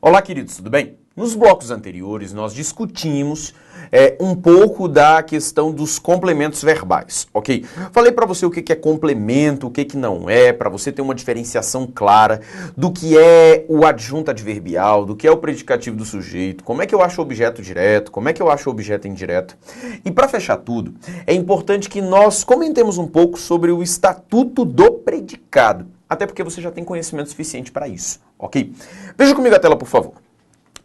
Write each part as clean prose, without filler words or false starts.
Olá, queridos, tudo bem? Nos blocos anteriores, nós discutimos um pouco da questão dos complementos verbais, ok? Falei para você o que é complemento, o que não é, para você ter uma diferenciação clara do que é o adjunto adverbial, do que é o predicativo do sujeito, como é que eu acho o objeto direto, como é que eu acho o objeto indireto. E para fechar tudo, é importante que nós comentemos um pouco sobre o estatuto do predicado, até porque você já tem conhecimento suficiente para isso, ok? Veja comigo a tela, por favor.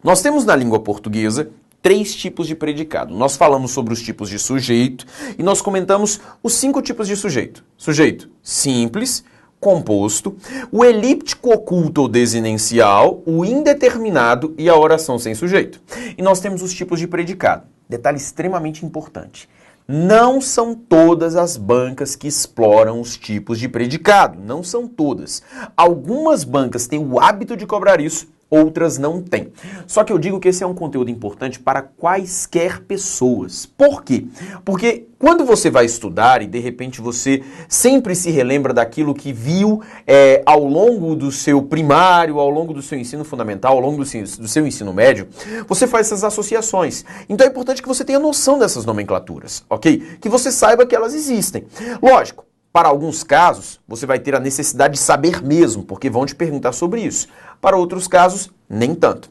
Nós temos na língua portuguesa 3 tipos de predicado. Nós falamos sobre os tipos de sujeito e nós comentamos os 5 tipos de sujeito. Sujeito simples, composto, o elíptico oculto ou desinencial, o indeterminado e a oração sem sujeito. E nós temos os tipos de predicado. Detalhe extremamente importante. Não são todas as bancas que exploram os tipos de predicado. Não são todas. Algumas bancas têm o hábito de cobrar isso, outras não têm. Só que eu digo que esse é um conteúdo importante para quaisquer pessoas. Por quê? Porque quando você vai estudar e de repente você sempre se relembra daquilo que viu ao longo do seu primário, ao longo do seu ensino fundamental, ao longo do seu ensino médio, você faz essas associações. Então é importante que você tenha noção dessas nomenclaturas, ok? Que você saiba que elas existem. Lógico. Para alguns casos, você vai ter a necessidade de saber mesmo, porque vão te perguntar sobre isso. Para outros casos, nem tanto.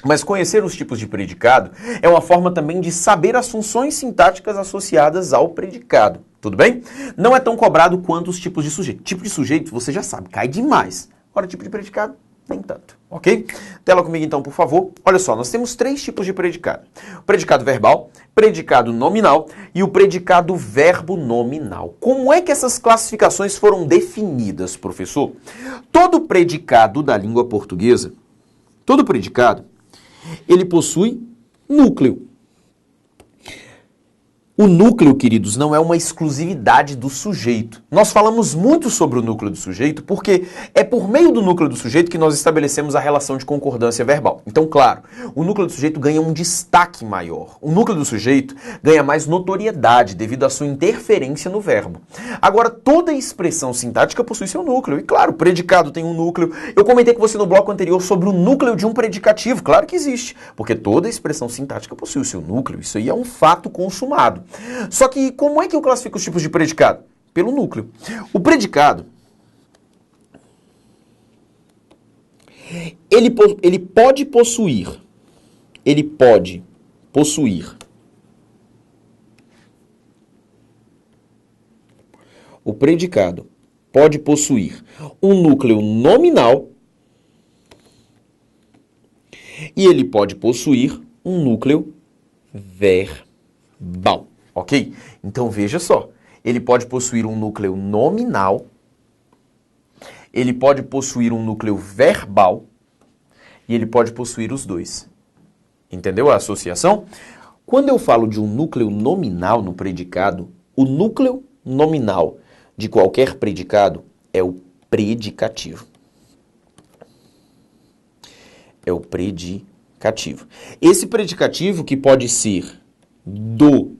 Mas conhecer os tipos de predicado é uma forma também de saber as funções sintáticas associadas ao predicado. Tudo bem? Não é tão cobrado quanto os tipos de sujeito. Tipo de sujeito, você já sabe, cai demais. Agora, tipo de predicado, nem tanto. Ok? Tela comigo então, por favor. Olha só, nós temos 3 tipos de predicado. O predicado verbal, predicado nominal e o predicado verbo nominal. Como é que essas classificações foram definidas, professor? Todo predicado da língua portuguesa, todo predicado, ele possui núcleo. O núcleo, queridos, não é uma exclusividade do sujeito. Nós falamos muito sobre o núcleo do sujeito porque é por meio do núcleo do sujeito que nós estabelecemos a relação de concordância verbal. Então, claro, o núcleo do sujeito ganha um destaque maior. O núcleo do sujeito ganha mais notoriedade devido à sua interferência no verbo. Agora, toda expressão sintática possui seu núcleo. E, claro, o predicado tem um núcleo. Eu comentei com você no bloco anterior sobre o núcleo de um predicativo. Claro que existe, porque toda expressão sintática possui o seu núcleo. Isso aí é um fato consumado. Só que como é que eu classifico os tipos de predicado? Pelo núcleo. O predicado, ele pode possuir, o predicado pode possuir um núcleo nominal e ele pode possuir um núcleo verbal. Ok? Então veja só, ele pode possuir um núcleo nominal, ele pode possuir um núcleo verbal e ele pode possuir os dois. Entendeu a associação? Quando eu falo de um núcleo nominal no predicado, o núcleo nominal de qualquer predicado é o predicativo. É o predicativo. Esse predicativo que pode ser do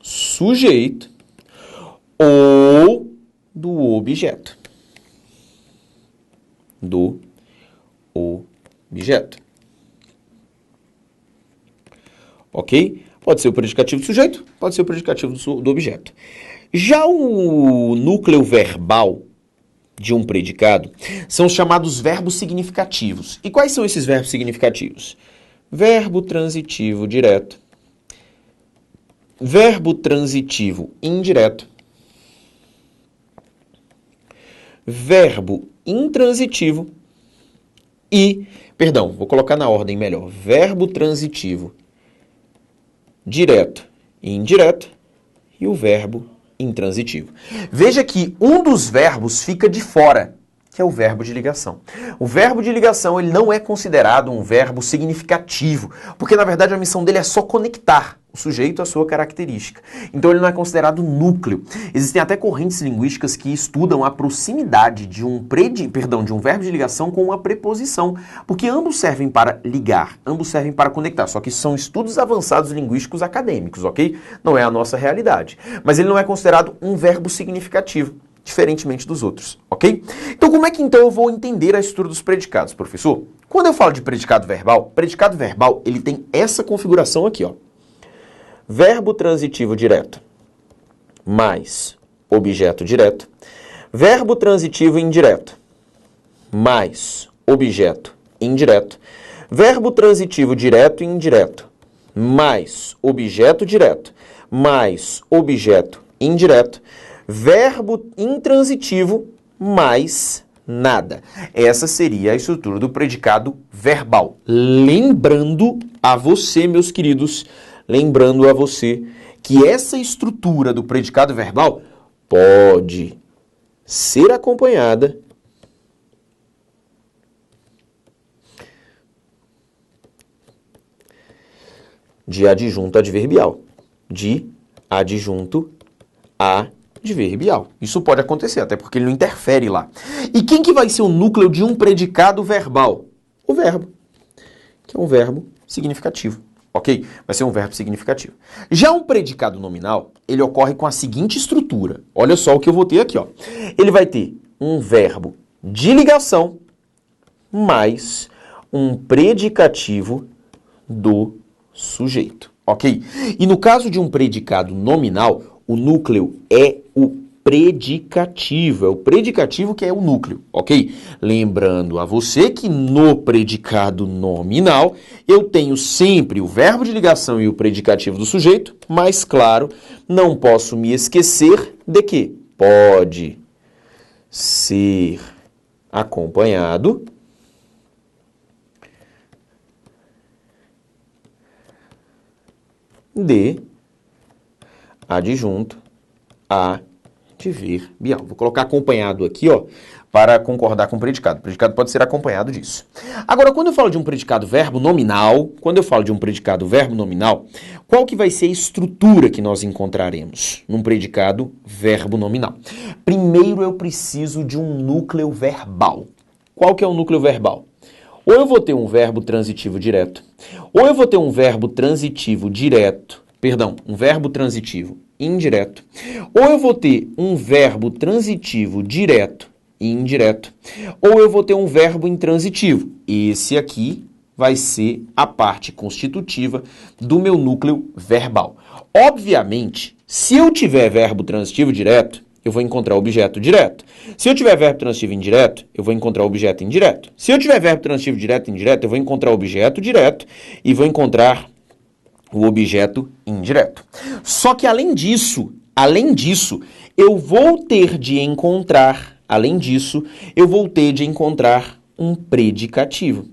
sujeito ou do objeto. Do objeto. Ok? Pode ser o predicativo do sujeito, pode ser o predicativo do objeto. Já o núcleo verbal de um predicado são os chamados verbos significativos. E quais são esses verbos significativos? Verbo transitivo direto. Verbo transitivo indireto, verbo intransitivo e, vou colocar na ordem melhor, verbo transitivo direto e indireto e o verbo intransitivo. Veja que um dos verbos fica de fora, que é o verbo de ligação. O verbo de ligação ele não é considerado um verbo significativo, porque na verdade a missão dele é só conectar o sujeito à sua característica. Então ele não é considerado núcleo. Existem até correntes linguísticas que estudam a proximidade de um verbo de ligação com uma preposição, porque ambos servem para ligar, ambos servem para conectar, só que isso são estudos avançados linguísticos acadêmicos, ok? Não é a nossa realidade. Mas ele não é considerado um verbo significativo. diferentemente dos outros, ok? Então como é que então eu vou entender a estrutura dos predicados, professor? Quando eu falo de predicado verbal ele tem essa configuração aqui, ó. Verbo transitivo direto mais objeto direto. Verbo transitivo indireto mais objeto indireto. Verbo transitivo direto e indireto mais objeto direto mais objeto indireto. Verbo intransitivo mais nada. Essa seria a estrutura do predicado verbal. Lembrando a você, meus queridos, lembrando a você que essa estrutura do predicado verbal pode ser acompanhada de adjunto adverbial. De adjunto adverbial. Isso pode acontecer, até porque ele não interfere lá. E quem que vai ser o núcleo de um predicado verbal? O verbo, que é um verbo significativo. Ok? Vai ser um verbo significativo. Já um predicado nominal, ele ocorre com a seguinte estrutura. Olha só o que eu vou ter aqui, ó. Ele vai ter um verbo de ligação mais um predicativo do sujeito. Ok? E no caso de um predicado nominal, o núcleo é o predicativo. É o predicativo que é o núcleo, ok? Lembrando a você que no predicado nominal eu tenho sempre o verbo de ligação e o predicativo do sujeito, mas, claro, não posso me esquecer de que pode ser acompanhado de adjunto adverbial. Vou colocar acompanhado aqui, ó, para concordar com o predicado. O predicado pode ser acompanhado disso. Agora, quando eu falo de um predicado verbo nominal, qual que vai ser a estrutura que nós encontraremos num predicado verbo nominal? Primeiro eu preciso de um núcleo verbal. Qual que é o núcleo verbal? Ou eu vou ter um verbo transitivo direto, ou eu vou ter um verbo transitivo indireto, ou eu vou ter um verbo transitivo direto e indireto, ou eu vou ter um verbo intransitivo. Esse aqui vai ser a parte constitutiva do meu núcleo verbal. Obviamente, se eu tiver verbo transitivo direto, eu vou encontrar objeto direto. Se eu tiver verbo transitivo indireto, eu vou encontrar objeto indireto. Se eu tiver verbo transitivo direto e indireto, eu vou encontrar objeto direto e vou encontrar o objeto indireto. Só que além disso, eu vou ter de encontrar um predicativo.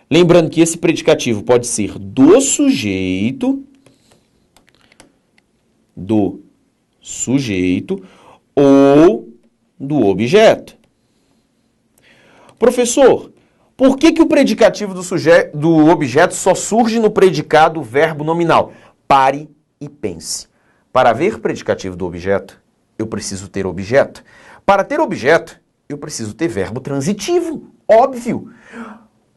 Lembrando que esse predicativo pode ser do sujeito ou do objeto. Professor, por que o predicativo do objeto só surge no predicado verbo nominal? Pare e pense. Para haver predicativo do objeto, eu preciso ter objeto. Para ter objeto, eu preciso ter verbo transitivo. Óbvio.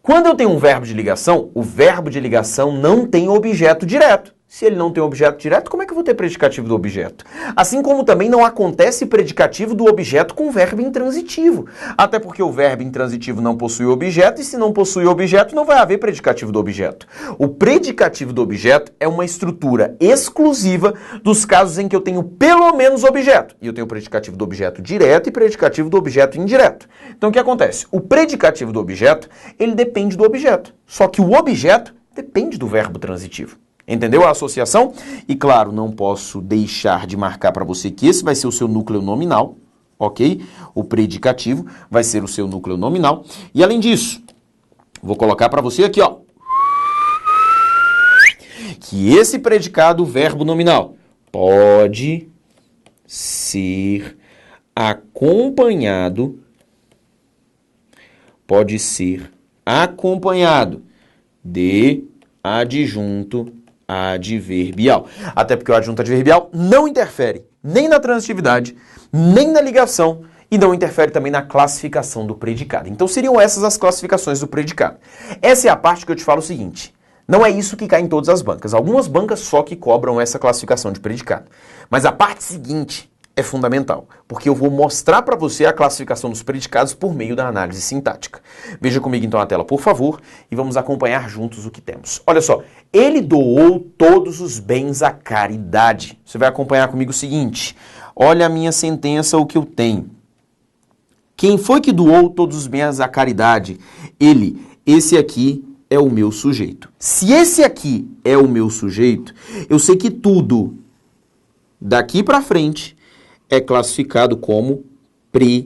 Quando eu tenho um verbo de ligação, o verbo de ligação não tem objeto direto. Se ele não tem objeto direto, como é que eu vou ter predicativo do objeto? Assim como também não acontece predicativo do objeto com verbo intransitivo. Até porque o verbo intransitivo não possui objeto, e se não possui objeto, não vai haver predicativo do objeto. O predicativo do objeto é uma estrutura exclusiva dos casos em que eu tenho pelo menos objeto. E eu tenho predicativo do objeto direto e predicativo do objeto indireto. Então o que acontece? O predicativo do objeto, ele depende do objeto. Só que o objeto depende do verbo transitivo. Entendeu a associação? E claro, não posso deixar de marcar para você que esse vai ser o seu núcleo nominal, ok? O predicativo vai ser o seu núcleo nominal. E além disso, vou colocar para você aqui, ó, que esse predicado verbo nominal pode ser acompanhado de adjunto adverbial. Até porque o adjunto adverbial não interfere nem na transitividade, nem na ligação e não interfere também na classificação do predicado. Então seriam essas as classificações do predicado. Essa é a parte que eu te falo o seguinte: Não é isso que cai em todas as bancas. Algumas bancas só que cobram essa classificação de predicado. Mas a parte seguinte é fundamental, porque eu vou mostrar para você a classificação dos predicados por meio da análise sintática. Veja comigo então a tela, por favor, e vamos acompanhar juntos o que temos. Olha só, ele doou todos os bens à caridade. Você vai acompanhar comigo o seguinte, olha a minha sentença, o que eu tenho. Quem foi que doou todos os bens à caridade? Ele. Esse aqui é o meu sujeito. Se esse aqui é o meu sujeito, eu sei que tudo daqui para frente é classificado como predicado,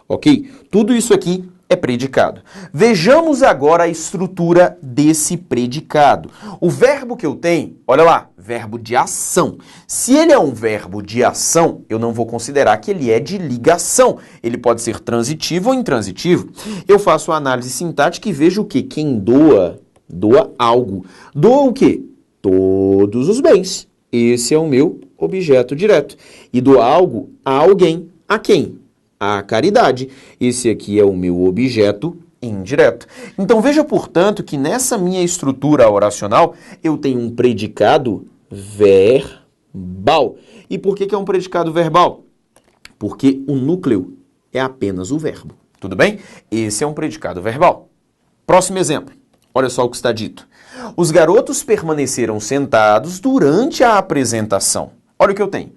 ok? Tudo isso aqui é predicado. Vejamos agora a estrutura desse predicado. O verbo que eu tenho, olha lá, verbo de ação. Se ele é um verbo de ação, eu não vou considerar que ele é de ligação. Ele pode ser transitivo ou intransitivo. Eu faço a análise sintática e vejo o quê? Quem doa, doa algo. Doa o quê? Todos os bens. Esse é o meu objeto direto. E doa algo a alguém. A quem? A caridade. Esse aqui é o meu objeto indireto. Então veja, portanto, que nessa minha estrutura oracional eu tenho um predicado verbal. E por que é um predicado verbal? Porque o núcleo é apenas o verbo. Tudo bem? Esse é um predicado verbal. Próximo exemplo. Olha só o que está dito. Os garotos permaneceram sentados durante a apresentação. Olha o que eu tenho.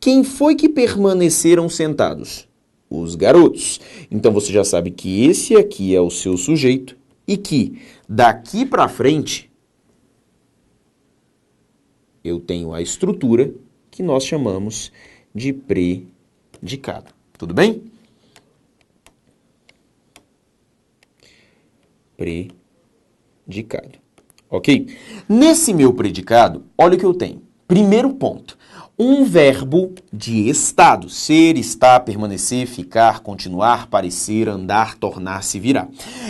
Quem foi que permaneceram sentados? Os garotos. Então você já sabe que esse aqui é o seu sujeito e que daqui para frente eu tenho a estrutura que nós chamamos de predicado. Tudo bem? Predicado. Ok? Nesse meu predicado, olha o que eu tenho. Primeiro ponto. Um verbo de estado. Ser, estar, permanecer, ficar, continuar, parecer, andar, tornar-se, virar.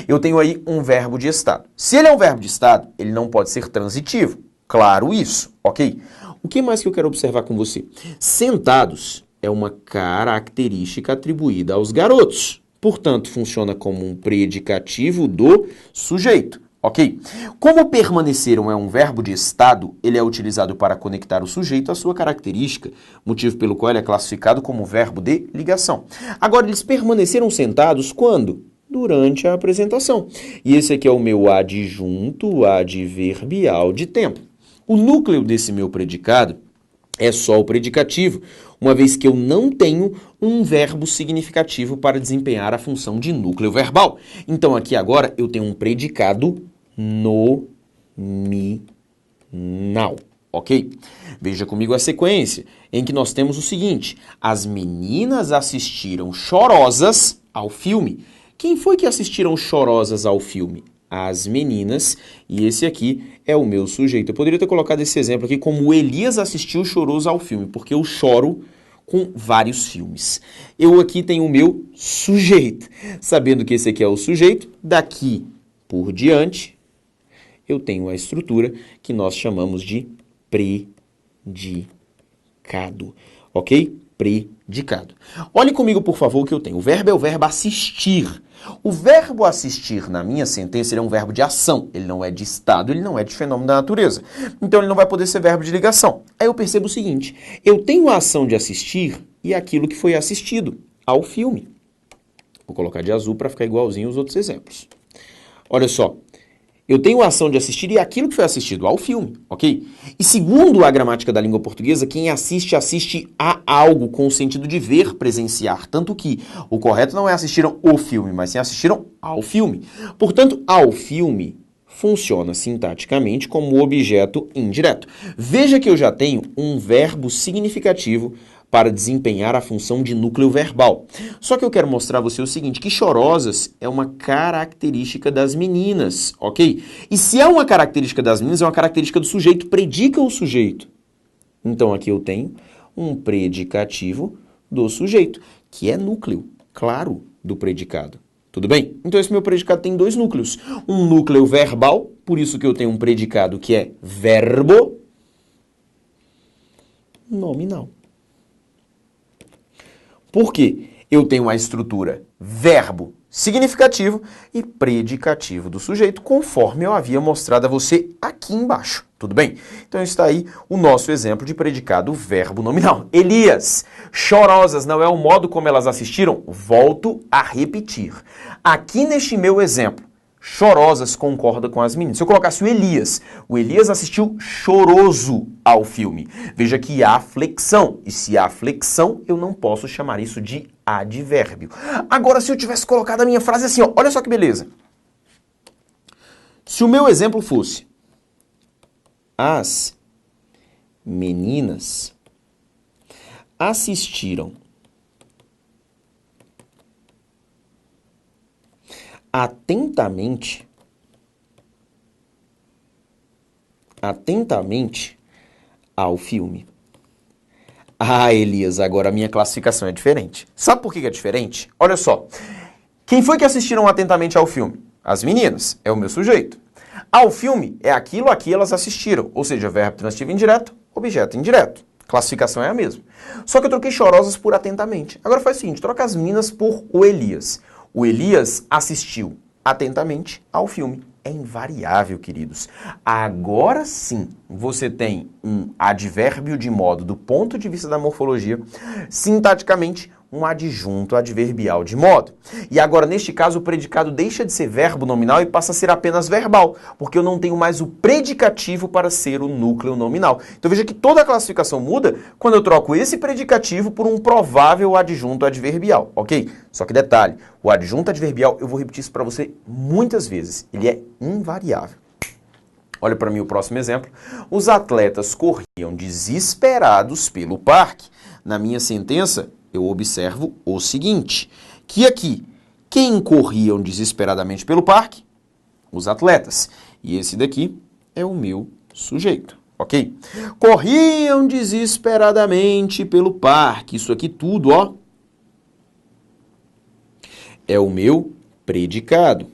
Eu tenho aí um verbo de estado. Se ele é um verbo de estado, ele não pode ser transitivo. Claro isso, ok? O que mais que eu quero observar com você? Sentados é uma característica atribuída aos garotos. Portanto, funciona como um predicativo do sujeito. Ok? Como permaneceram é um verbo de estado, ele é utilizado para conectar o sujeito à sua característica, motivo pelo qual ele é classificado como verbo de ligação. Agora, eles permaneceram sentados quando? Durante a apresentação. E esse aqui é o meu adjunto adverbial de tempo. O núcleo desse meu predicado é só o predicativo, uma vez que eu não tenho um verbo significativo para desempenhar a função de núcleo verbal. Então, aqui agora, eu tenho um predicado nominal, ok? Veja comigo a sequência, em que nós temos o seguinte, as meninas assistiram chorosas ao filme. Quem foi que assistiram chorosas ao filme? As meninas, e esse aqui é o meu sujeito. Eu poderia ter colocado esse exemplo aqui como Elias assistiu choroso ao filme, porque eu choro com vários filmes. Eu aqui tenho o meu sujeito. Sabendo que esse aqui é o sujeito, daqui por diante, eu tenho a estrutura que nós chamamos de predicado. Ok? Predicado. Olhe comigo, por favor, o que eu tenho. O verbo é o verbo assistir. O verbo assistir, na minha sentença, ele é um verbo de ação. Ele não é de estado, ele não é de fenômeno da natureza. Então, ele não vai poder ser verbo de ligação. Aí eu percebo o seguinte, eu tenho a ação de assistir e aquilo que foi assistido ao filme. Vou colocar de azul para ficar igualzinho aos outros exemplos. Olha só. Eu tenho a ação de assistir e aquilo que foi assistido ao filme, ok? E segundo a gramática da língua portuguesa, quem assiste, assiste a algo com o sentido de ver, presenciar. Tanto que o correto não é assistiram o filme, mas sim assistiram ao filme. Portanto, ao filme funciona sintaticamente como objeto indireto. Veja que eu já tenho um verbo significativo para desempenhar a função de núcleo verbal. Só que eu quero mostrar a você o seguinte, que chorosas é uma característica das meninas, ok? E se é uma característica das meninas, é uma característica do sujeito, predica o sujeito. Então aqui eu tenho um predicativo do sujeito, que é núcleo, claro, do predicado. Tudo bem? Então esse meu predicado tem dois núcleos. Um núcleo verbal, por isso que eu tenho um predicado que é verbo nominal. Por quê? Eu tenho a estrutura verbo significativo e predicativo do sujeito, conforme eu havia mostrado a você aqui embaixo. Tudo bem? Então está aí o nosso exemplo de predicado verbo nominal. Elias, chorosas não é o modo como elas assistiram? Volto a repetir. Aqui neste meu exemplo, chorosas concorda com as meninas. Se eu colocasse o Elias assistiu choroso ao filme. Veja que há flexão. E se há flexão, eu não posso chamar isso de advérbio. Agora, se eu tivesse colocado a minha frase assim, ó, olha só que beleza. Se o meu exemplo fosse: as meninas assistiram atentamente ao filme. Ah, Elias, agora a minha classificação é diferente. Sabe por que é diferente? Olha só. Quem foi que assistiram atentamente ao filme? As meninas. É o meu sujeito. Ao filme é aquilo a que elas assistiram. Ou seja, verbo transitivo indireto, objeto indireto. Classificação é a mesma. Só que eu troquei chorosas por atentamente. Agora faz o seguinte, troca as meninas por o Elias. O Elias assistiu atentamente ao filme. É invariável, queridos. Agora sim, você tem um advérbio de modo do ponto de vista da morfologia, sintaticamente, um adjunto adverbial de modo. E agora, neste caso, o predicado deixa de ser verbo nominal e passa a ser apenas verbal, porque eu não tenho mais o predicativo para ser o núcleo nominal. Então veja que toda a classificação muda quando eu troco esse predicativo por um provável adjunto adverbial, ok? Só que detalhe, o adjunto adverbial, eu vou repetir isso para você muitas vezes, ele é invariável. Olha para mim o próximo exemplo. Os atletas corriam desesperados pelo parque. Na minha sentença, eu observo o seguinte, que aqui, quem corriam desesperadamente pelo parque? Os atletas. E esse daqui é o meu sujeito, ok? Corriam desesperadamente pelo parque. Isso aqui tudo, ó, é o meu predicado.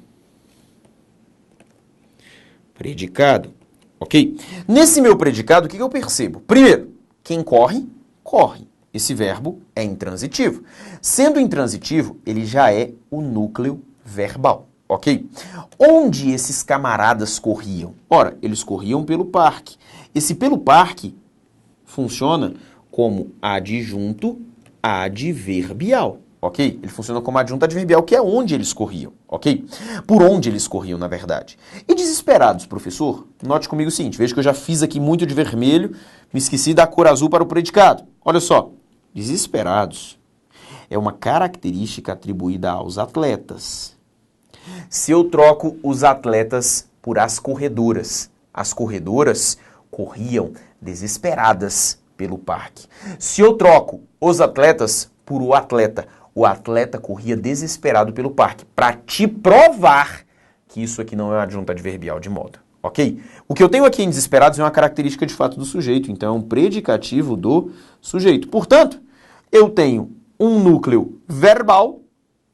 Predicado, ok? Nesse meu predicado, o que eu percebo? Primeiro, quem corre, corre. Esse verbo é intransitivo. Sendo intransitivo, ele já é o núcleo verbal, ok? Onde esses camaradas corriam? Ora, eles corriam pelo parque. Esse pelo parque funciona como adjunto adverbial, ok? Ele funciona como adjunto adverbial, que é onde eles corriam, ok? Por onde eles corriam, na verdade. E desesperados, professor? Note comigo o seguinte, veja que eu já fiz aqui muito de vermelho, me esqueci da cor azul para o predicado. Olha só. Desesperados é uma característica atribuída aos atletas. Se eu troco os atletas por as corredoras corriam desesperadas pelo parque. Se eu troco os atletas por o atleta corria desesperado pelo parque, para te provar que isso aqui não é um adjunto adverbial de modo. Ok? O que eu tenho aqui em desesperados é uma característica de fato do sujeito, então é um predicativo do sujeito. Portanto, eu tenho um núcleo verbal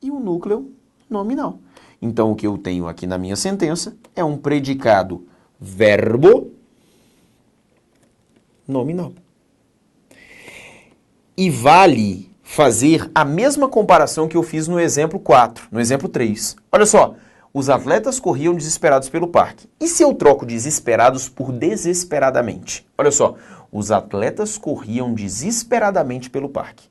e um núcleo nominal. Então, o que eu tenho aqui na minha sentença é um predicado verbo nominal. E vale fazer a mesma comparação que eu fiz no exemplo 4, no exemplo 3. Olha só. Os atletas corriam desesperados pelo parque. E se eu troco desesperados por desesperadamente? Olha só, os atletas corriam desesperadamente pelo parque.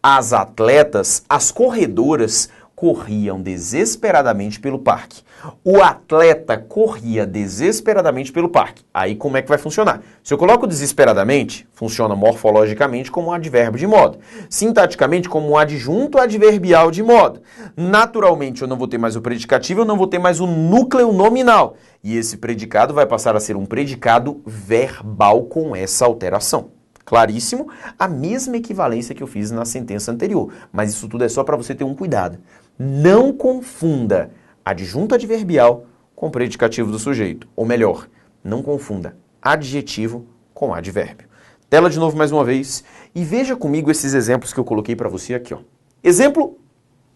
As atletas, as corredoras, corriam desesperadamente pelo parque. O atleta corria desesperadamente pelo parque. Aí como é que vai funcionar? Se eu coloco desesperadamente, funciona morfologicamente como um advérbio de modo. Sintaticamente como um adjunto adverbial de modo. Naturalmente eu não vou ter mais o predicativo, eu não vou ter mais o núcleo nominal. E esse predicado vai passar a ser um predicado verbal com essa alteração. Claríssimo, a mesma equivalência que eu fiz na sentença anterior. Mas isso tudo é só para você ter um cuidado. Não confunda adjunto adverbial com predicativo do sujeito. Ou melhor, não confunda adjetivo com advérbio. Tela de novo mais uma vez e veja comigo esses exemplos que eu coloquei para você aqui, ó. Exemplo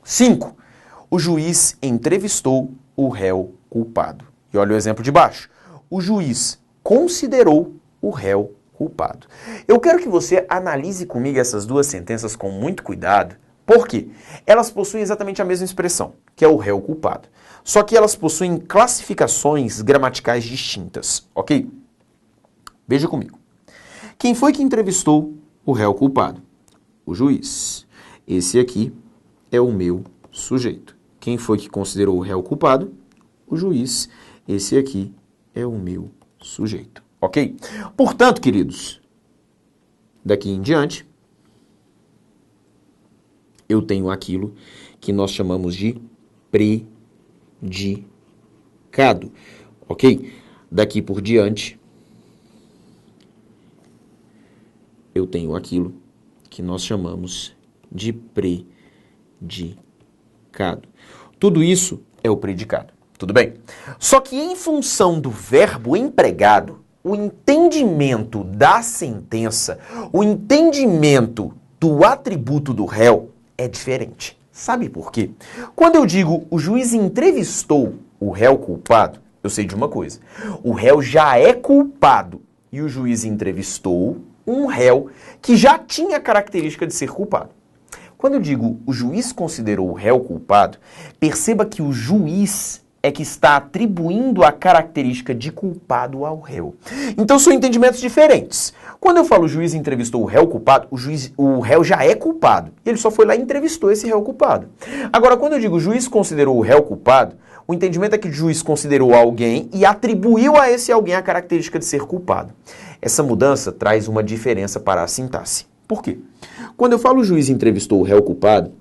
5. O juiz entrevistou o réu culpado. E olha o exemplo de baixo. O juiz considerou o réu culpado. Eu quero que você analise comigo essas duas sentenças com muito cuidado, Por quê? Elas possuem exatamente a mesma expressão, que é o réu culpado. Só que elas possuem classificações gramaticais distintas, ok? Veja comigo. Quem foi que entrevistou o réu culpado? O juiz. Esse aqui é o meu sujeito. Quem foi que considerou o réu culpado? O juiz. Esse aqui é o meu sujeito, ok? Portanto, queridos, daqui em diante, eu tenho aquilo que nós chamamos de predicado, ok? Daqui por diante, eu tenho aquilo que nós chamamos de predicado. Tudo isso é o predicado, tudo bem? Só que em função do verbo empregado, o entendimento da sentença, o entendimento do atributo do réu é diferente. Sabe por quê? Quando eu digo o juiz entrevistou o réu culpado, eu sei de uma coisa. O réu já é culpado e o juiz entrevistou um réu que já tinha a característica de ser culpado. Quando eu digo o juiz considerou o réu culpado, perceba que o juiz é que está atribuindo a característica de culpado ao réu. Então são entendimentos diferentes. Quando eu falo o juiz entrevistou o réu culpado, o réu já é culpado. Ele só foi lá e entrevistou esse réu culpado. Agora, quando eu digo o juiz considerou o réu culpado, o entendimento é que o juiz considerou alguém e atribuiu a esse alguém a característica de ser culpado. Essa mudança traz uma diferença para a sintaxe. Por quê? Quando eu falo o juiz entrevistou o réu culpado,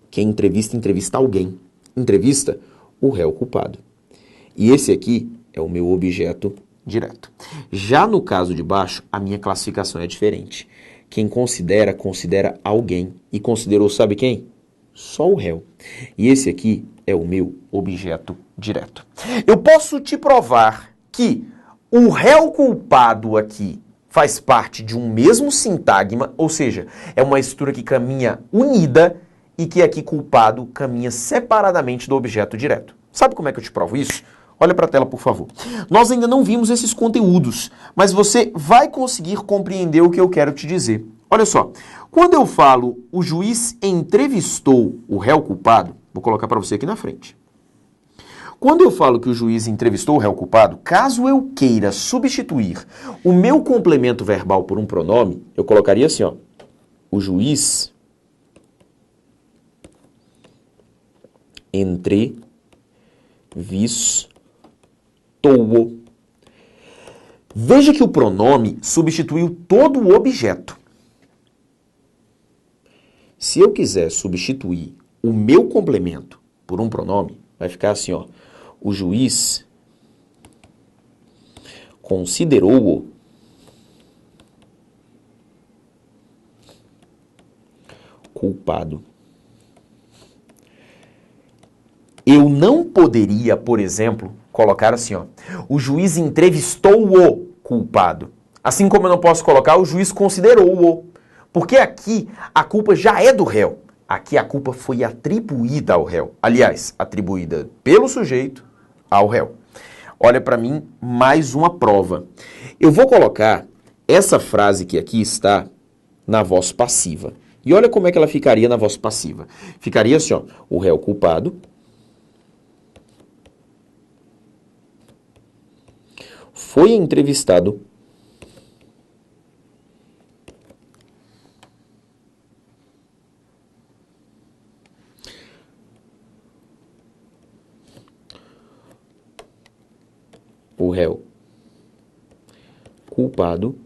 quem entrevista alguém. Entrevista o réu culpado. E esse aqui é o meu objeto direto. Já no caso de baixo, a minha classificação é diferente. Quem considera alguém. E considerou, sabe quem? Só o réu. E esse aqui é o meu objeto direto. Eu posso te provar que o réu culpado aqui faz parte de um mesmo sintagma, ou seja, é uma estrutura que caminha unida e que aqui culpado caminha separadamente do objeto direto. Sabe como é que eu te provo isso? Olha para a tela, por favor. Nós ainda não vimos esses conteúdos, mas você vai conseguir compreender o que eu quero te dizer. Olha só, quando eu falo o juiz entrevistou o réu culpado, vou colocar para você aqui na frente. Quando eu falo que o juiz entrevistou o réu culpado, caso eu queira substituir o meu complemento verbal por um pronome, eu colocaria assim, ó, o juiz entrevistou. Veja que o pronome substituiu todo o objeto. Se eu quiser substituir o meu complemento por um pronome, vai ficar assim, ó. O juiz considerou-o culpado. Eu não poderia, por exemplo, colocar assim, ó. O juiz entrevistou o culpado. Assim como eu não posso colocar o juiz considerou-o. Porque aqui a culpa já é do réu. Aqui a culpa foi atribuída ao réu. Aliás, atribuída pelo sujeito ao réu. Olha para mim mais uma prova. Eu vou colocar essa frase que aqui está na voz passiva. E olha como é que ela ficaria na voz passiva. Ficaria assim, ó. O réu culpado foi entrevistado o réu culpado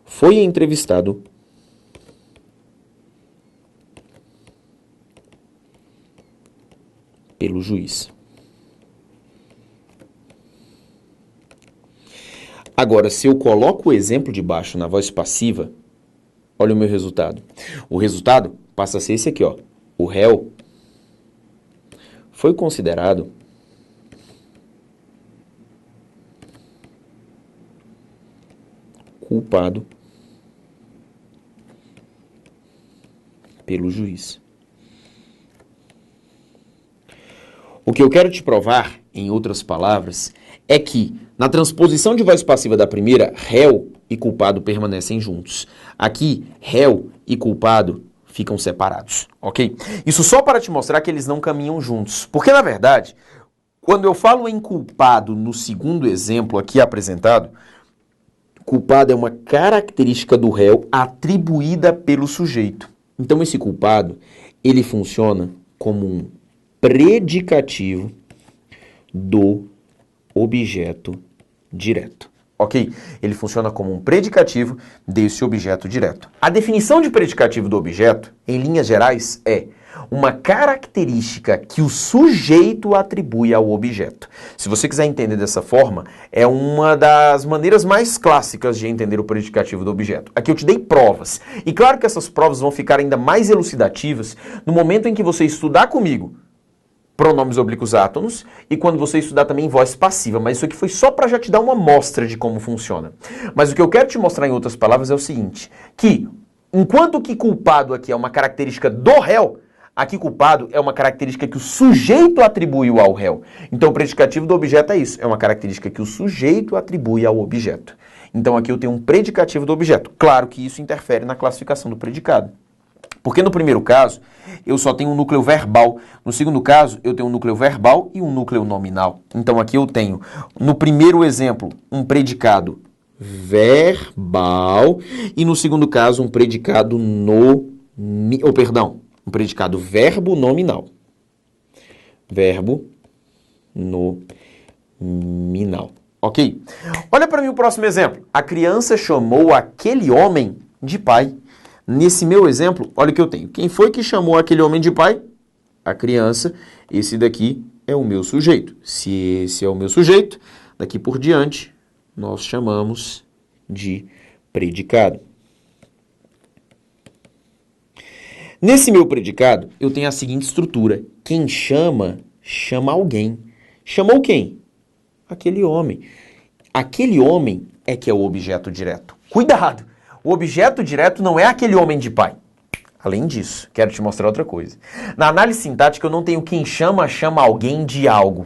foi entrevistado pelo juiz. Agora, se eu coloco o exemplo de baixo na voz passiva, olha o meu resultado. O resultado passa a ser esse aqui, ó. O réu foi considerado culpado pelo juiz. O que eu quero te provar, em outras palavras, é que na transposição de voz passiva da primeira, réu e culpado permanecem juntos. Aqui, réu e culpado ficam separados, ok? Isso só para te mostrar que eles não caminham juntos. Porque, na verdade, quando eu falo em culpado no segundo exemplo aqui apresentado, culpado é uma característica do réu atribuída pelo sujeito. Então, esse culpado, ele funciona como um predicativo do objeto direto. Ok? Ele funciona como um predicativo desse objeto direto. A definição de predicativo do objeto, em linhas gerais, é uma característica que o sujeito atribui ao objeto. Se você quiser entender dessa forma, é uma das maneiras mais clássicas de entender o predicativo do objeto. Aqui eu te dei provas. E claro que essas provas vão ficar ainda mais elucidativas no momento em que você estudar comigo pronomes oblíquos átonos, e quando você estudar também voz passiva, mas isso aqui foi só para já te dar uma amostra de como funciona. Mas o que eu quero te mostrar em outras palavras é o seguinte, que enquanto que culpado aqui é uma característica do réu, aqui culpado é uma característica que o sujeito atribuiu ao réu. Então o predicativo do objeto é isso, é uma característica que o sujeito atribui ao objeto. Então aqui eu tenho um predicativo do objeto. Claro que isso interfere na classificação do predicado. Porque no primeiro caso, eu só tenho um núcleo verbal. No segundo caso, eu tenho um núcleo verbal e um núcleo nominal. Então aqui eu tenho, no primeiro exemplo, um predicado verbal e no segundo caso, um predicado um predicado verbo nominal. Verbo nominal. Ok? Olha para mim o próximo exemplo. A criança chamou aquele homem de pai. Nesse meu exemplo, olha o que eu tenho. Quem foi que chamou aquele homem de pai? A criança. Esse daqui é o meu sujeito. Se esse é o meu sujeito, daqui por diante, nós chamamos de predicado. Nesse meu predicado, eu tenho a seguinte estrutura. Quem chama, chama alguém. Chamou quem? Aquele homem. Aquele homem é que é o objeto direto. Cuidado! O objeto direto não é aquele homem de pai. Além disso, quero te mostrar outra coisa. Na análise sintática, eu não tenho quem chama, chama alguém de algo.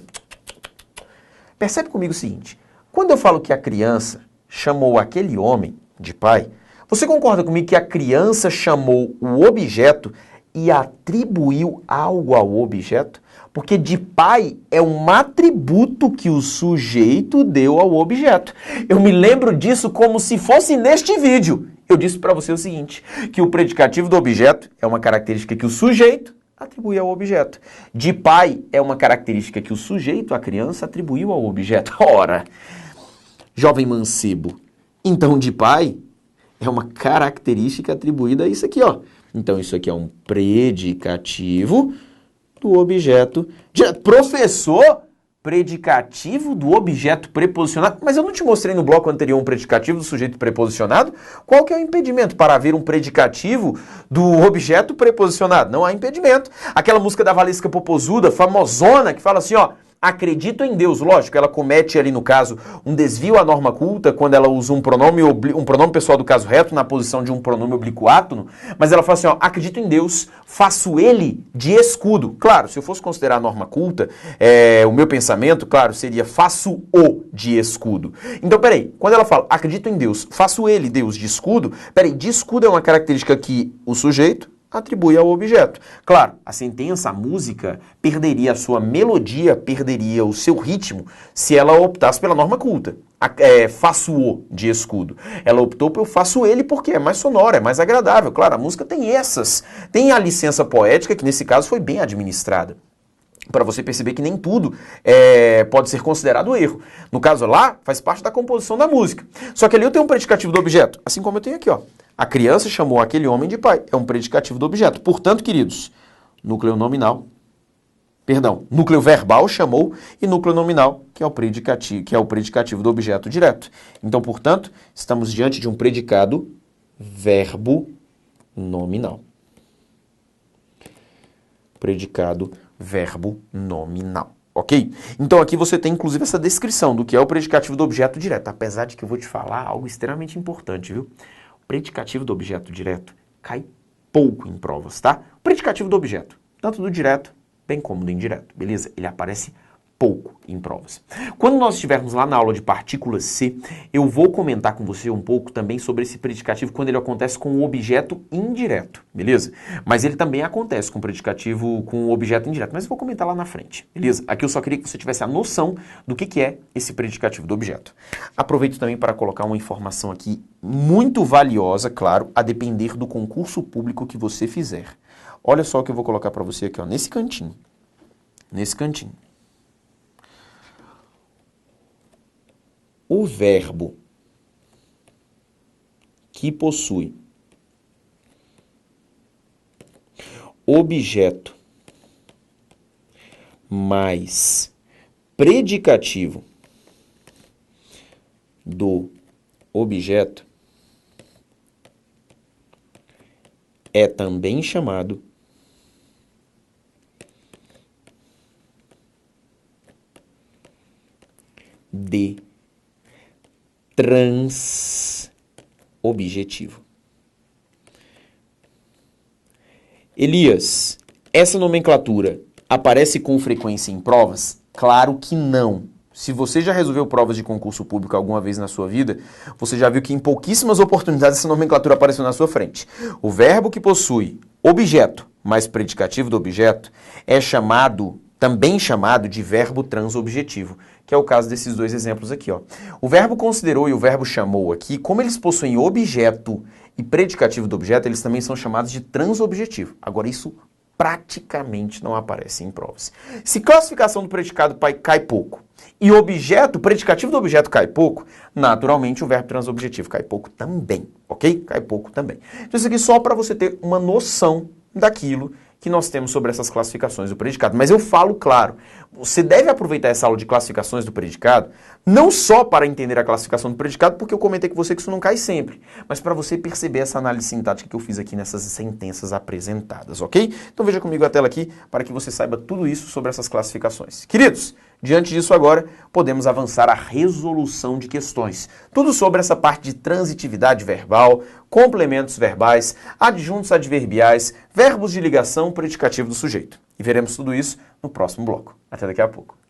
Percebe comigo o seguinte. Quando eu falo que a criança chamou aquele homem de pai, você concorda comigo que a criança chamou o objeto e atribuiu algo ao objeto? Porque de pai é um atributo que o sujeito deu ao objeto. Eu me lembro disso como se fosse neste vídeo. Eu disse para você o seguinte, que o predicativo do objeto é uma característica que o sujeito atribui ao objeto. De pai é uma característica que o sujeito, a criança, atribuiu ao objeto. Ora, jovem mancebo, então de pai é uma característica atribuída a isso aqui, ó. Então isso aqui é um predicativo do objeto direto. Professor, predicativo do objeto preposicionado. Mas eu não te mostrei no bloco anterior um predicativo do sujeito preposicionado? Qual que é o impedimento para haver um predicativo do objeto preposicionado? Não há impedimento. Aquela música da Valesca Popozuda, famosona, que fala assim, ó, acredito em Deus. Lógico, ela comete ali, no caso, um desvio à norma culta quando ela usa um pronome pessoal do caso reto na posição de um pronome oblíquo átono, mas ela fala assim, ó, acredito em Deus, faço ele de escudo. Claro, se eu fosse considerar a norma culta, o meu pensamento, claro, seria faço o de escudo. Então, peraí, quando ela fala acredito em Deus, faço ele, Deus, de escudo, peraí, de escudo é uma característica que o sujeito atribui ao objeto. Claro, a sentença, a música, perderia a sua melodia, perderia o seu ritmo, se ela optasse pela norma culta. Faço-o de escudo. Ela optou pelo faço ele porque é mais sonoro, é mais agradável. Claro, a música tem tem a licença poética, que nesse caso foi bem administrada. Para você perceber que nem tudo pode ser considerado erro. No caso lá, faz parte da composição da música. Só que ali eu tenho um predicativo do objeto, assim como eu tenho aqui, ó. A criança chamou aquele homem de pai. É um predicativo do objeto. Portanto, queridos, núcleo verbal chamou e núcleo nominal, que é o predicativo do objeto direto. Então, portanto, estamos diante de um predicado verbo nominal. Predicado verbo nominal. Ok? Então aqui você tem inclusive essa descrição do que é o predicativo do objeto direto, apesar de que eu vou te falar algo extremamente importante, viu? O predicativo do objeto direto cai pouco em provas, tá? O predicativo do objeto, tanto do direto, bem como do indireto, beleza? Ele aparece pouco em provas. Quando nós estivermos lá na aula de partícula C, eu vou comentar com você um pouco também sobre esse predicativo quando ele acontece com o objeto indireto, beleza? Mas ele também acontece com o predicativo com o objeto indireto, mas eu vou comentar lá na frente, beleza? Aqui eu só queria que você tivesse a noção do que é esse predicativo do objeto. Aproveito também para colocar uma informação aqui muito valiosa, claro, a depender do concurso público que você fizer. Olha só o que eu vou colocar para você aqui, ó, nesse cantinho. Nesse cantinho. O verbo que possui objeto mais predicativo do objeto é também chamado de transobjetivo. Elias, essa nomenclatura aparece com frequência em provas? Claro que não. Se você já resolveu provas de concurso público alguma vez na sua vida, você já viu que em pouquíssimas oportunidades essa nomenclatura apareceu na sua frente. O verbo que possui objeto mais predicativo do objeto é também chamado de verbo transobjetivo, que é o caso desses dois exemplos aqui, ó. O verbo considerou e o verbo chamou aqui, como eles possuem objeto e predicativo do objeto, eles também são chamados de transobjetivo. Agora, isso praticamente não aparece em provas. Se classificação do predicado cai pouco e objeto, predicativo do objeto cai pouco, naturalmente o verbo transobjetivo cai pouco também, ok? Cai pouco também. Então isso aqui só para você ter uma noção daquilo que nós temos sobre essas classificações do predicado. Mas eu falo, claro, você deve aproveitar essa aula de classificações do predicado, não só para entender a classificação do predicado, porque eu comentei com você que isso não cai sempre, mas para você perceber essa análise sintática que eu fiz aqui nessas sentenças apresentadas, ok? Então veja comigo a tela aqui para que você saiba tudo isso sobre essas classificações. Queridos, diante disso agora, podemos avançar à resolução de questões. Tudo sobre essa parte de transitividade verbal, complementos verbais, adjuntos adverbiais, verbos de ligação, predicativo do sujeito. E veremos tudo isso no próximo bloco. Até daqui a pouco.